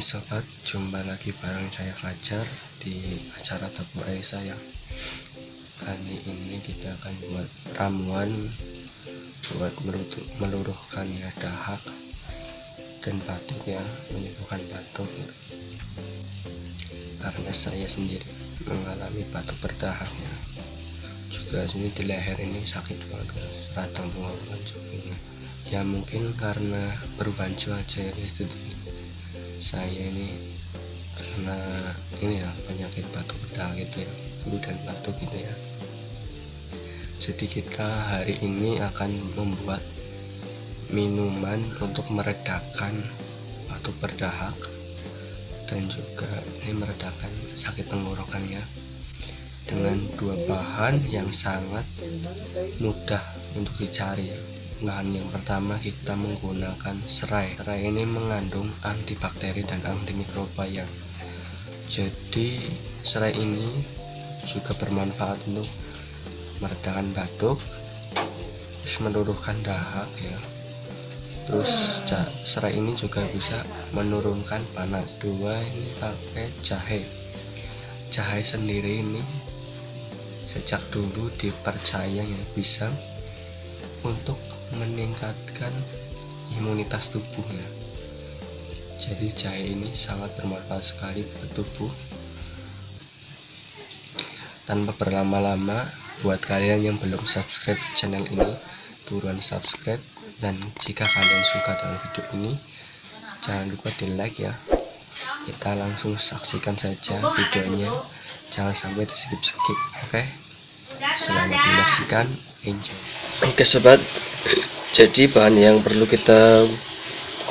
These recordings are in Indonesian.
sobat, jumpa lagi bareng saya Fajar di acara Toko Aisyah ya. Kali ini kita akan buat ramuan buat meluruhkan ya dahak dan batuk ya, menyembuhkan batuk. Karena saya sendiri mengalami batuk berdahak ya. Juga sini di leher ini sakit banget kan, radang tenggorokan juga. Ya mungkin karena perubahan cuaca ya guys, saya ini karena ini ya penyakit batuk berdahak gitu ya, flu dan batuk gitu ya. Jadi kita hari ini akan membuat minuman untuk meredakan batuk berdahak dan juga ini meredakan sakit tenggorokan ya, dengan dua bahan yang sangat mudah untuk dicari ya. Bahan yang pertama kita menggunakan serai. Serai ini mengandung antibakteri dan antimikroba ya. Jadi serai ini juga bermanfaat untuk meredakan batuk, terus meluruhkan dahak ya. Terus serai ini juga bisa menurunkan panas. Dua ini pakai jahe. Jahe sendiri ini sejak dulu dipercaya ya bisa untuk meningkatkan imunitas tubuhnya. Jadi jahe ini sangat bermanfaat sekali buat tubuh. Tanpa berlama-lama, buat kalian yang belum subscribe channel ini, buruan subscribe. Dan jika kalian suka dengan video ini, jangan lupa di like ya. Kita langsung saksikan saja videonya, jangan sampai di skip. Oke? Selamat menyaksikan, enjoy. Oke sobat, jadi bahan yang perlu kita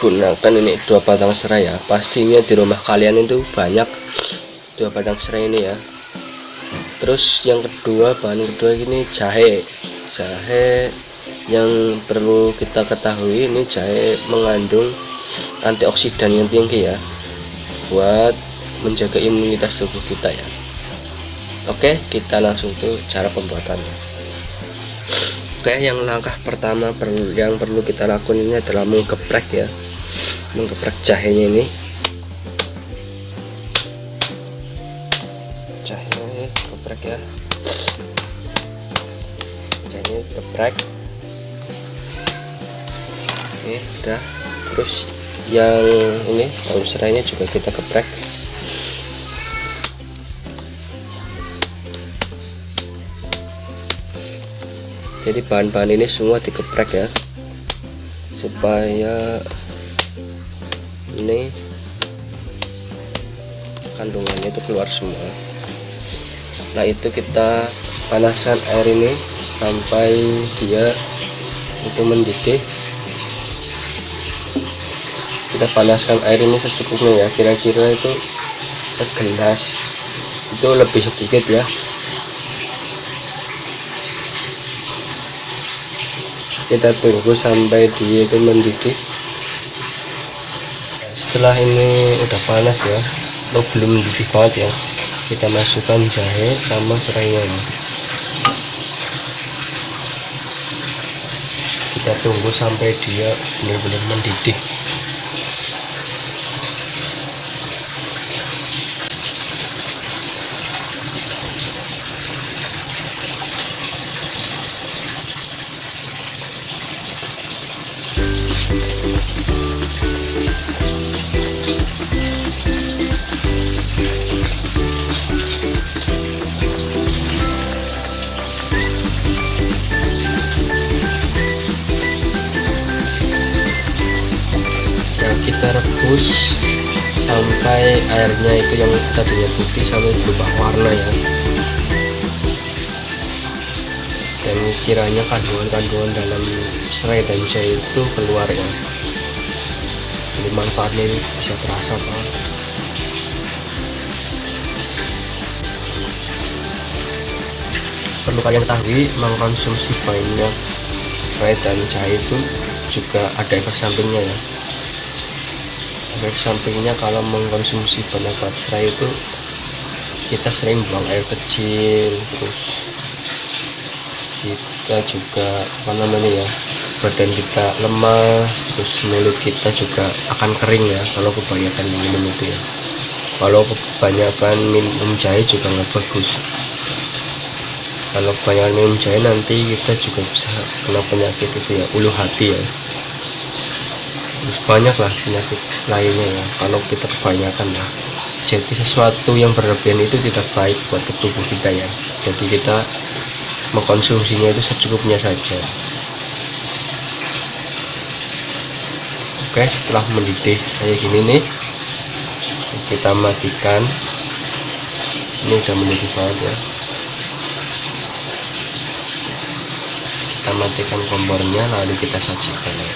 gunakan ini 2 batang serai ya. Pastinya di rumah kalian itu banyak 2 batang serai ini ya. Terus yang kedua, bahan kedua ini jahe. Jahe yang perlu kita ketahui, ini jahe mengandung antioksidan yang tinggi ya, buat menjaga imunitas tubuh kita ya. Oke, kita langsung ke cara pembuatannya. Oke, yang langkah pertama yang perlu kita lakukan ini adalah menggeprek ya, menggeprek jahenya ini. Jahenya geprek ya, jahenya geprek. Oke, udah. Terus yang ini daun serainya juga kita geprek. Jadi bahan-bahan ini semua digeprek ya, supaya ini kandungannya itu keluar semua. Nah itu kita panaskan air ini sampai dia itu mendidih. Kita panaskan air ini secukupnya ya, kira-kira itu segelas, itu lebih sedikit ya. Kita tunggu sampai dia itu mendidih. Setelah ini udah panas ya, atau belum mendidih banget ya, kita masukkan jahe sama serainya ya. Kita tunggu sampai dia benar-benar mendidih. Kita rebus sampai airnya itu yang tadinya putih sampai berubah warna ya, dan kiranya kandungan-kandungan dalam serai dan jahe itu keluar ya. Jadi manfaatnya ini bisa terasa banget. Perlu kalian ketahui, mengkonsumsi banyak serai dan jahe itu juga ada efek sampingnya ya. Efek sampingnya kalau mengkonsumsi banyak serai itu, kita sering buang air kecil, terus kita juga apa namanya ya, badan kita lemas, terus mulut kita juga akan kering ya kalau kebanyakan minum itu ya. Kalau kebanyakan minum jahe juga nggak bagus. Kalau kebanyakan minum jahe nanti kita juga bisa kena penyakit itu ya, ulu hati ya. Terus banyak lah penyakit lainnya ya kalau kita kebanyakan ya. Jadi sesuatu yang berlebihan itu tidak baik buat tubuh kita ya. Jadi kita mengkonsumsinya itu secukupnya saja. Oke, setelah mendidih kayak gini nih, kita matikan. Ini udah mendidih banget ya. Kita matikan kompornya, lalu kita sajikan ya.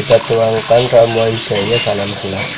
Kita tuangkan ramuan jahenya dalam gelas.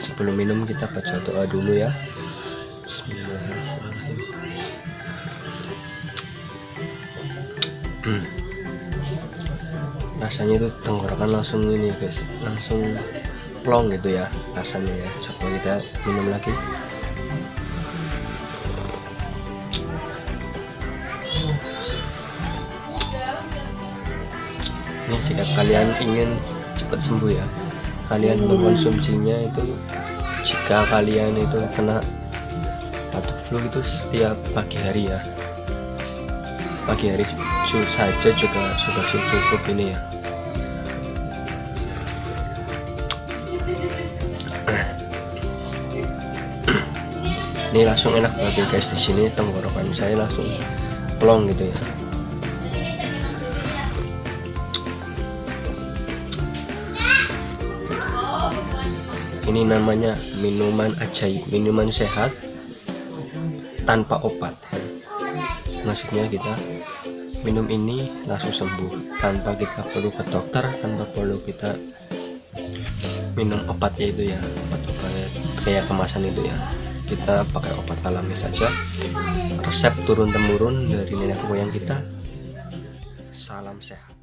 Sebelum minum kita baca doa dulu ya. Bismillahirrahmanirrahim. Rasanya itu tenggorokan langsung ini guys, langsung plong gitu ya rasanya ya. Coba kita minum lagi. Ini jika kalian ingin cepat sembuh ya, kalian mengkonsumsinya itu jika kalian itu kena batuk flu itu setiap pagi hari ya. Pagi hari saja juga sudah cukup ini ya. Ini langsung enak banget guys, di sini tenggorokan saya langsung plong gitu ya. Ini namanya minuman ajaib, minuman sehat tanpa obat. Maksudnya kita minum ini langsung sembuh tanpa kita perlu ke dokter, tanpa perlu kita minum obatnya itu ya, obat-obat kayak kemasan itu ya. Kita pakai obat alami saja, resep turun temurun dari nenek moyang kita. Salam sehat.